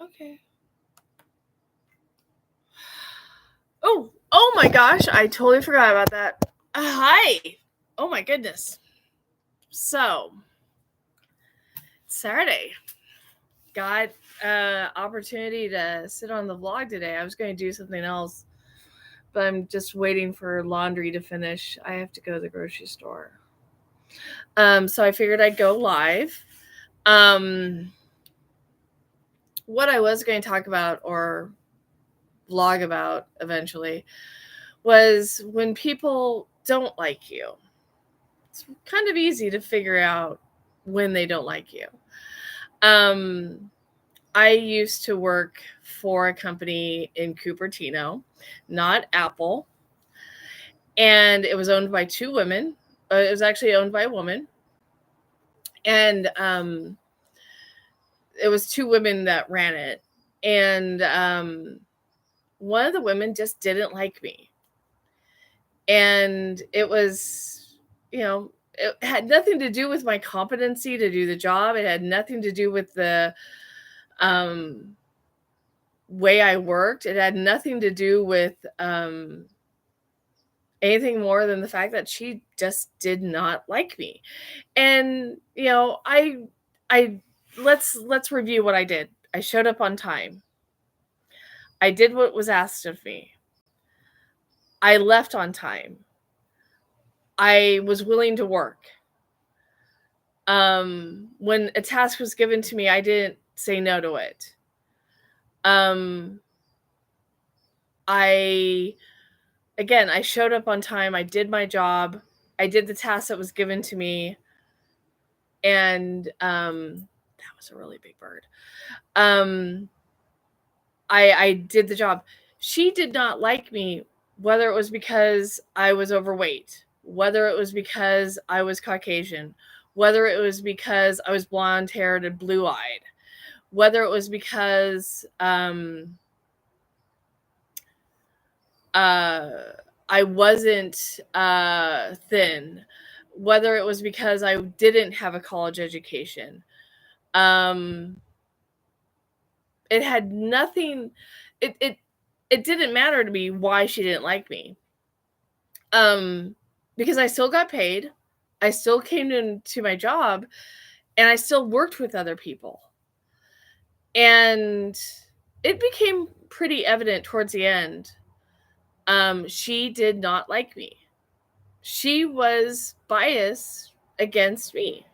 Okay. Oh my gosh, I totally forgot about that. Hi. Oh my goodness. So, Saturday. Got opportunity to sit on the vlog today. I was going to do something else, but I'm just waiting for laundry to finish. I have to go to the grocery store. So I figured I'd go live. What I was going to talk about or vlog about eventually was when people don't like you. It's kind of easy to figure out when they don't like you. I used to work for a company in Cupertino, not Apple, and it was owned by two women. It was actually owned by a woman, and it was two women that ran it, and one of the women just didn't like me, and it was, it had nothing to do with my competency to do the job. It had nothing to do with the way I worked. It had nothing to do with anything more than the fact that she just did not like me. And I let's review what I did. I showed up on time. I did what was asked of me. I left on time. I was willing to work. When a task was given to me, I didn't say no to it. I showed up on time. I did my job. I did the task that was given to me. And that was a really big bird. I did the job. She did not like me, whether it was because I was overweight, whether it was because I was Caucasian, whether it was because I was blonde-haired and blue-eyed, whether it was because I wasn't thin, whether it was because I didn't have a college education. It had nothing. It didn't matter to me why she didn't like me. Because I still got paid, I still came into my job, and I still worked with other people. And it became pretty evident towards the end. She did not like me. She was biased against me.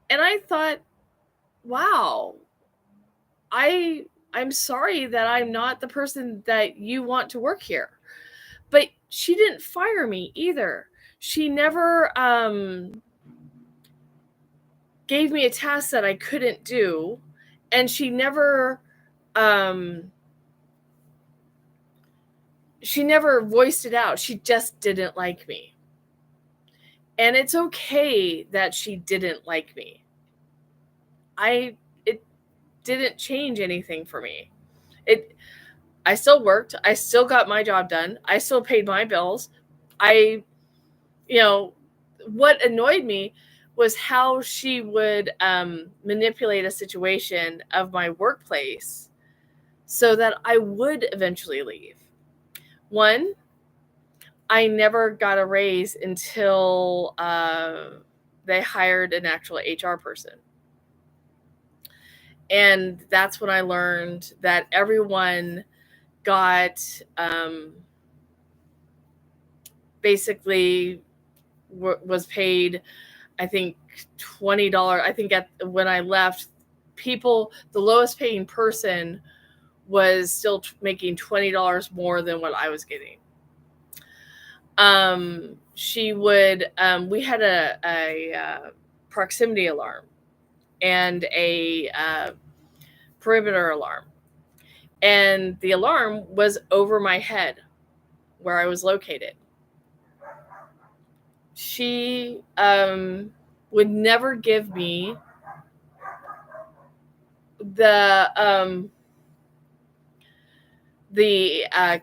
And I thought, wow, I'm sorry that I'm not the person that you want to work here. But she didn't fire me either. She never gave me a task that I couldn't do, and she never voiced it out. She just didn't like me. And it's okay that she didn't like me. It didn't change anything for me. I still worked. I still got my job done. I still paid my bills. What annoyed me was how she would manipulate a situation of my workplace so that I would eventually leave. One, I never got a raise until they hired an actual HR person. And that's when I learned that everyone got basically was paid, I think, $20. I think when I left, the lowest paying person was still making $20 more than what I was getting. She would, we had a proximity alarm and a perimeter alarm. And the alarm was over my head where I was located. She would never give me the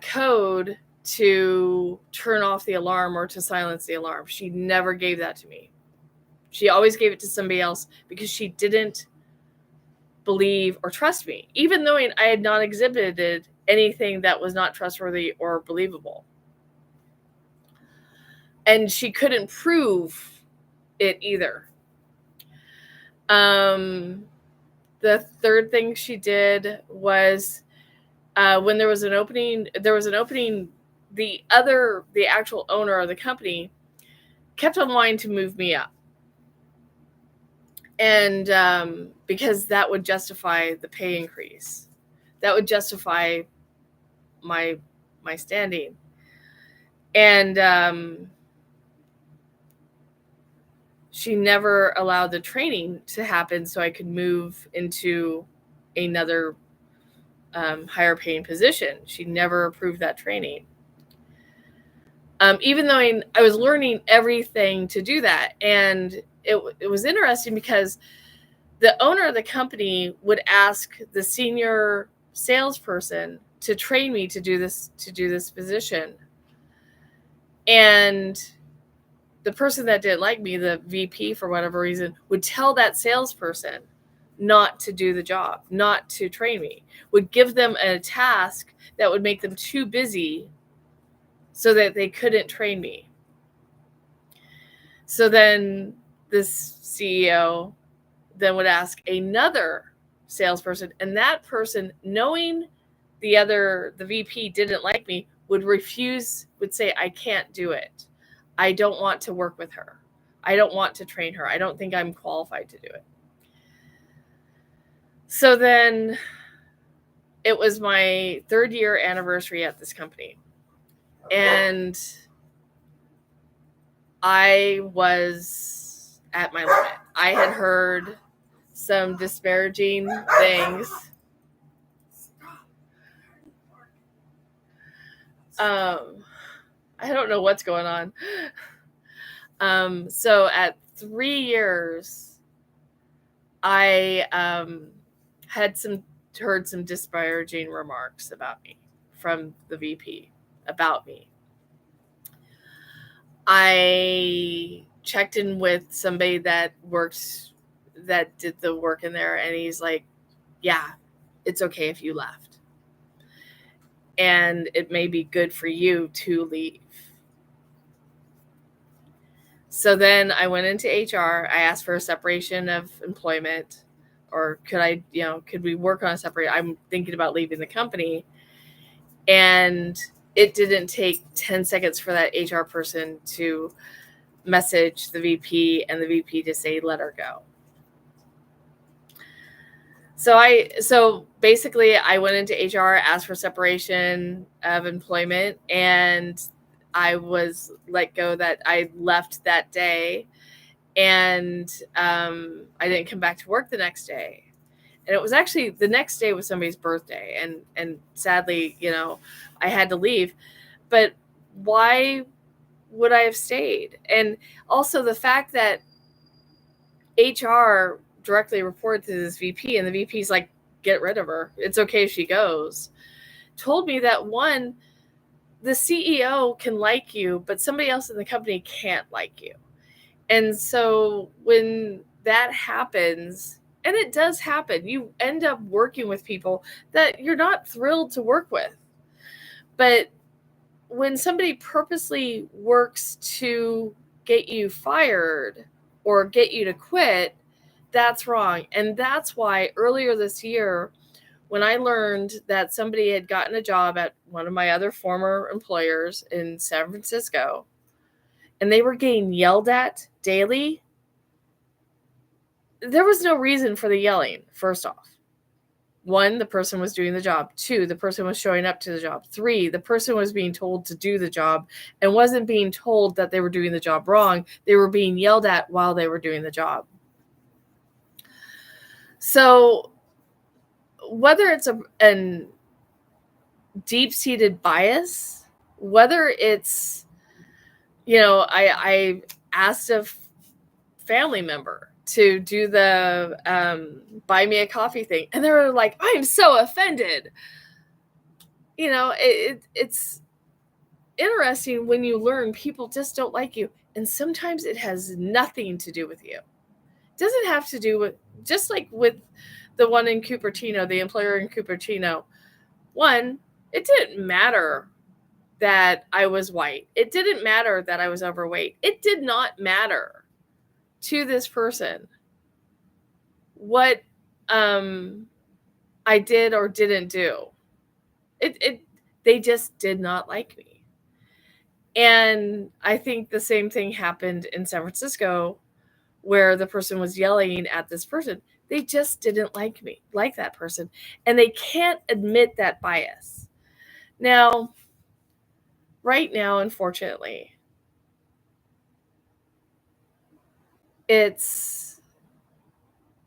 code to turn off the alarm or to silence the alarm. She never gave that to me. She always gave it to somebody else because she didn't believe or trust me, even though I had not exhibited anything that was not trustworthy or believable. And she couldn't prove it either. The third thing she did was when there was an opening, the actual owner of the company kept on wanting to move me up. And because that would justify the pay increase, that would justify my standing. And she never allowed the training to happen so I could move into another higher paying position. She never approved that training. Even though I was learning everything to do that. And it was interesting because the owner of the company would ask the senior salesperson to train me to do this position. And the person that didn't like me, the VP for whatever reason, would tell that salesperson not to do the job, not to train me, would give them a task that would make them too busy so that they couldn't train me. So then this CEO then would ask another salesperson, and that person, knowing the VP didn't like me, would refuse, would say, I can't do it. I don't want to work with her. I don't want to train her. I don't think I'm qualified to do it. So then it was my 3rd year anniversary at this company. And I was at my limit. I had heard some disparaging things. I don't know what's going on. So at 3 years, I had heard some disparaging remarks about me from the VP about me. I checked in with somebody that did the work in there, and he's like, yeah, it's okay if you left. And it may be good for you to leave. So then I went into HR. I asked for a separation of employment, or could we work on a separate? I'm thinking about leaving the company. And it didn't take 10 seconds for that HR person to message the VP and the VP to say, let her go. So basically I went into HR, asked for separation of employment, and I was let go. That I left that day, and I didn't come back to work the next day. And it was actually the next day was somebody's birthday, and sadly, I had to leave. But why would I have stayed? And also the fact that HR directly reported to this VP, and the VP's like, get rid of her. It's okay if she goes. Told me that, one, the CEO can like you, but somebody else in the company can't like you. And so when that happens, and it does happen, you end up working with people that you're not thrilled to work with. But when somebody purposely works to get you fired or get you to quit, that's wrong. And that's why earlier this year, when I learned that somebody had gotten a job at one of my other former employers in San Francisco, and they were getting yelled at daily, there was no reason for the yelling, first off. 1, the person was doing the job. 2, the person was showing up to the job. 3, the person was being told to do the job and wasn't being told that they were doing the job wrong. They were being yelled at while they were doing the job. So whether it's a deep-seated bias, whether it's, I asked a family member to do the buy me a coffee thing, and they were like, I'm so offended. It's interesting when you learn people just don't like you, and sometimes it has nothing to do with you. It doesn't have to do with, just like with the one in Cupertino, the employer in Cupertino, one, it didn't matter that I was white. It didn't matter that I was overweight. It did not matter to this person what I did or didn't do. They just did not like me. And I think the same thing happened in San Francisco, where the person was yelling at this person. They just didn't like me, like that person. And they can't admit that bias. Now, right now, unfortunately, it's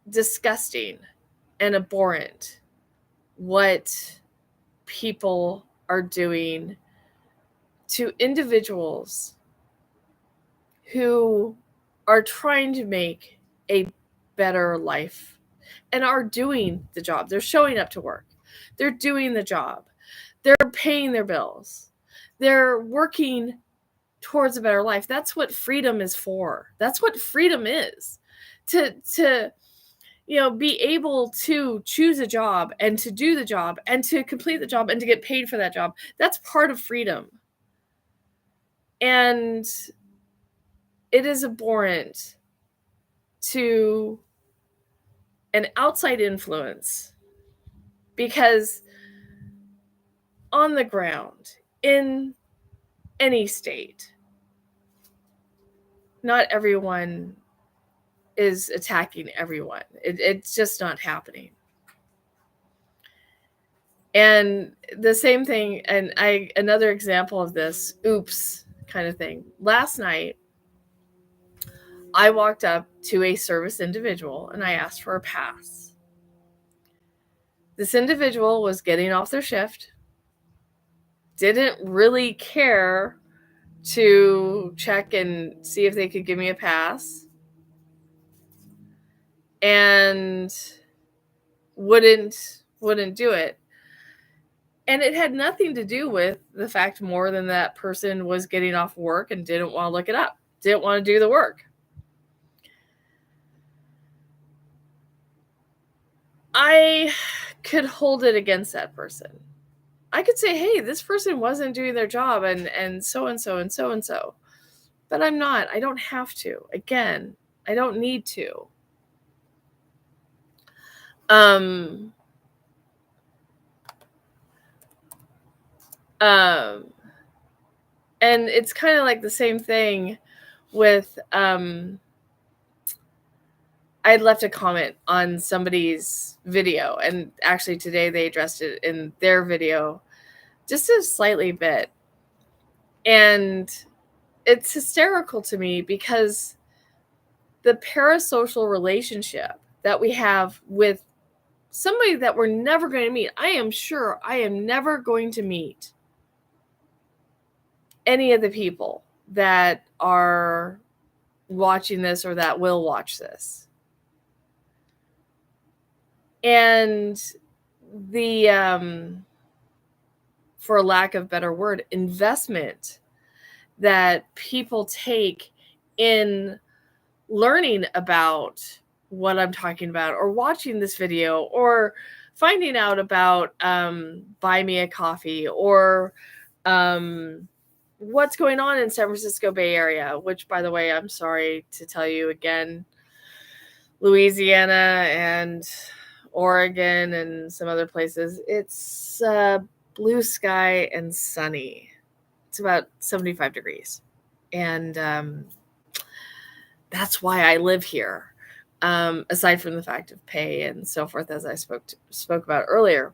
disgusting and abhorrent what people are doing to individuals who are trying to make a better life and are doing the job. They're showing up to work. They're doing the job. They're paying their bills. They're working towards a better life. That's what freedom is for. That's what freedom is. To be able to choose a job and to do the job and to complete the job and to get paid for that job. That's part of freedom. And it is abhorrent to an outside influence, because on the ground, in any state, not everyone is attacking everyone. It's just not happening. And the same thing, and another example of this, oops, kind of thing. Last night, I walked up to a service individual and I asked for a pass. This individual was getting off their shift, didn't really care to check and see if they could give me a pass, and wouldn't do it. And it had nothing to do with the fact more than that person was getting off work and didn't want to look it up, didn't want to do the work. I could hold it against that person. I could say, hey, this person wasn't doing their job and so and so and so and so. But I'm not. I don't have to. Again, I don't need to. And it's kind of like the same thing with I left a comment on somebody's video, and actually today they addressed it in their video just a slightly bit. And it's hysterical to me because the parasocial relationship that we have with somebody that we're never going to meet. I am sure I am never going to meet any of the people that are watching this or that will watch this. And the, for lack of better word, investment that people take in learning about what I'm talking about, or watching this video, or finding out about Buy Me a Coffee, or what's going on in San Francisco Bay Area, which, by the way, I'm sorry to tell you again, Louisiana and Oregon and some other places, it's blue sky and sunny. It's about 75 degrees. And that's why I live here, aside from the fact of pay and so forth, as I spoke about earlier.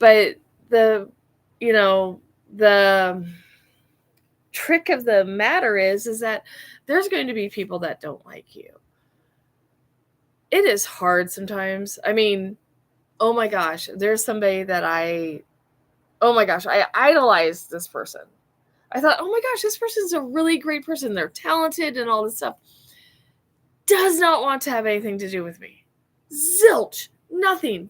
But the trick of the matter is that there's going to be people that don't like you. It is hard sometimes. I mean, oh my gosh, there's somebody that I idolized this person. I thought, oh my gosh, this person's a really great person. They're talented and all this stuff. Does not want to have anything to do with me. Zilch. Nothing.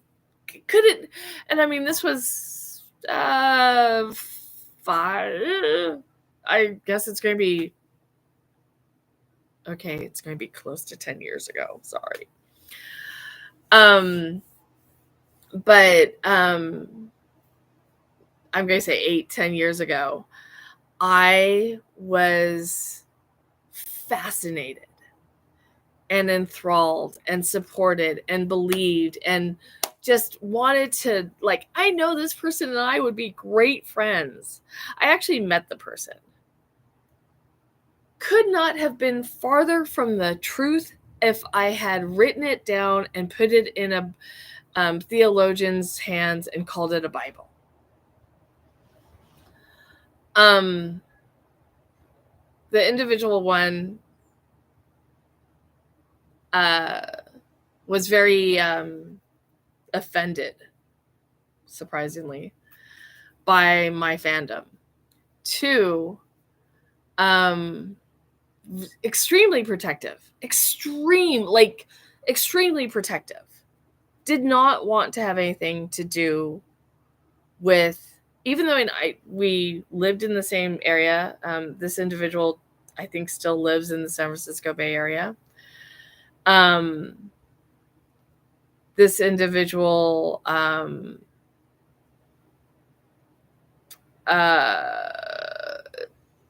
Couldn't. And I mean, this was 5. I guess it's going to be. Okay, it's going to be close to 10 years ago. Sorry. But I'm going to say 8-10 years ago, I was fascinated and enthralled and supported and believed and just wanted to, like, I know this person and I would be great friends. I actually met the person. Could not have been farther from the truth if I had written it down and put it in a theologian's hands and called it a Bible. The individual one was very offended, surprisingly, by my fandom. 2, extremely protective, extremely protective. Did not want to have anything to do with, even though we lived in the same area. This individual, I think, still lives in the San Francisco Bay Area. This individual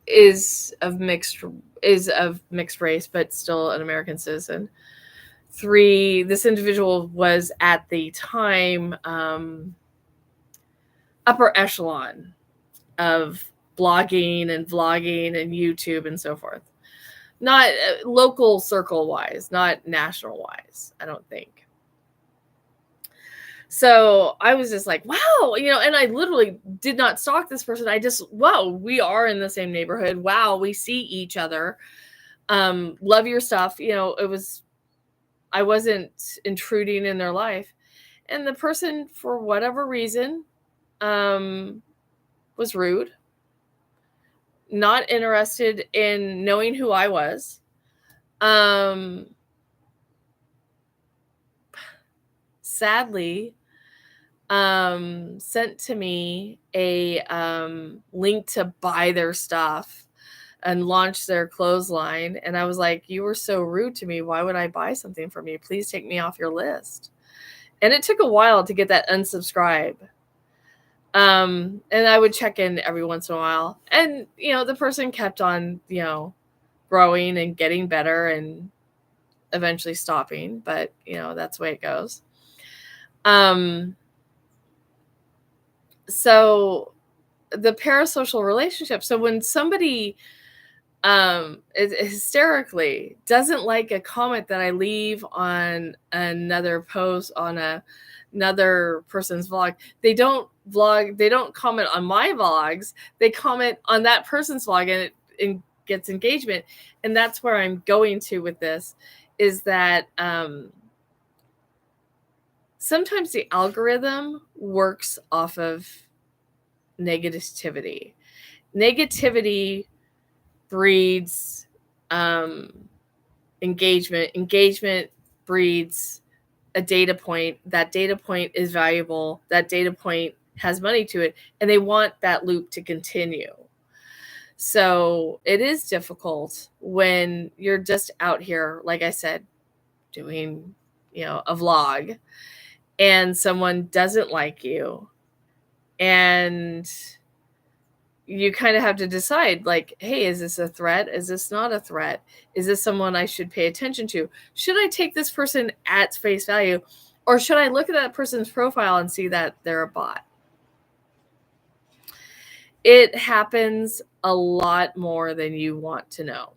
is of mixed race, but still an American citizen. 3, this individual was at the time upper echelon of blogging and vlogging and YouTube and so forth. Not local circle wise, not national wise, I don't think. So I was just like, wow, and I literally did not stalk this person. I just, wow, we are in the same neighborhood. Wow, we see each other. Love your stuff. I wasn't intruding in their life. And the person, for whatever reason, was rude, not interested in knowing who I was. Sadly, sent to me a link to buy their stuff and launch their clothesline. And I was like, you were so rude to me. Why would I buy something from you? Please take me off your list. And it took a while to get that unsubscribe. And I would check in every once in a while. And, the person kept on, growing and getting better and eventually stopping. But, that's the way it goes. So the parasocial relationship. So when somebody hysterically doesn't like a comment that I leave on another post on another person's vlog, they don't comment on my vlogs, they comment on that person's vlog, and it gets engagement. And that's where I'm going to with this, is that sometimes the algorithm works off of negativity. Negativity breeds engagement. Engagement breeds a data point. That data point is valuable. That data point has money to it, and they want that loop to continue. So it is difficult when you're just out here, like I said, doing, a vlog, and someone doesn't like you, and you kind of have to decide, like, hey, is this a threat? Is this not a threat? Is this someone I should pay attention to? Should I take this person at face value? Or should I look at that person's profile and see that they're a bot? It happens a lot more than you want to know.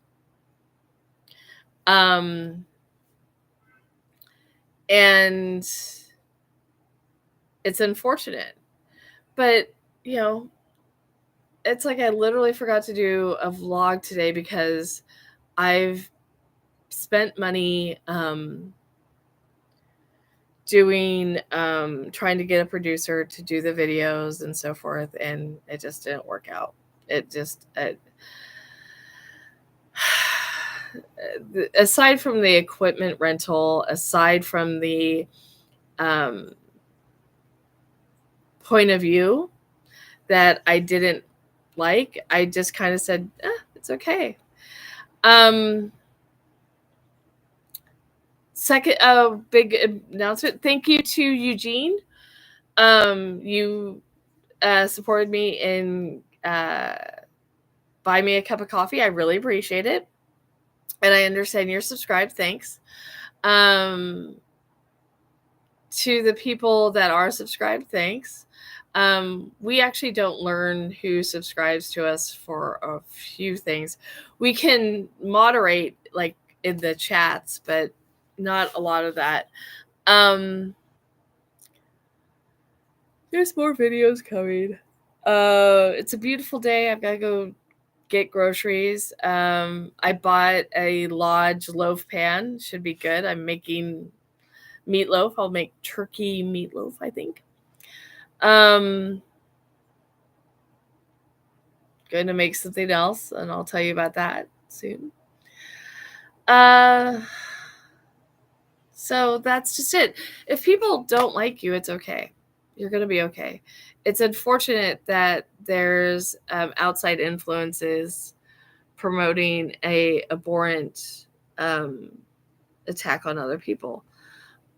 And it's unfortunate. But, it's like I literally forgot to do a vlog today because I've spent money trying to get a producer to do the videos and so forth, and it just didn't work out. Aside from the equipment rental, aside from the point of view that I didn't like, I just kind of said, it's okay. Second big announcement. Thank you to Eugene You supported me in buy me a cup of coffee. I really appreciate it. And I understand you're subscribed. Thanks. To the people that are subscribed, thanks. We actually don't learn who subscribes to us for a few things. We can moderate like in the chats, but not a lot of that. There's more videos coming. It's a beautiful day. I've got to go get groceries. I bought a Lodge loaf pan. Should be good. I'm making meatloaf. I'll make turkey meatloaf, I think. Going to make something else, and I'll tell you about that soon. So that's just it. If people don't like you, it's okay. You're going to be okay. It's unfortunate that there's outside influences promoting a abhorrent attack on other people.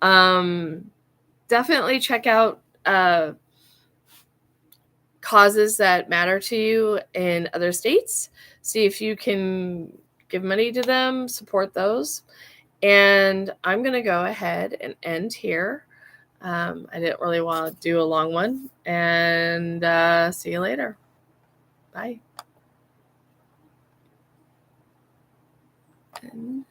Definitely check out causes that matter to you in other states. See if you can give money to them, support those. And I'm going to go ahead and end here. I didn't really want to do a long one. And see you later. Bye. And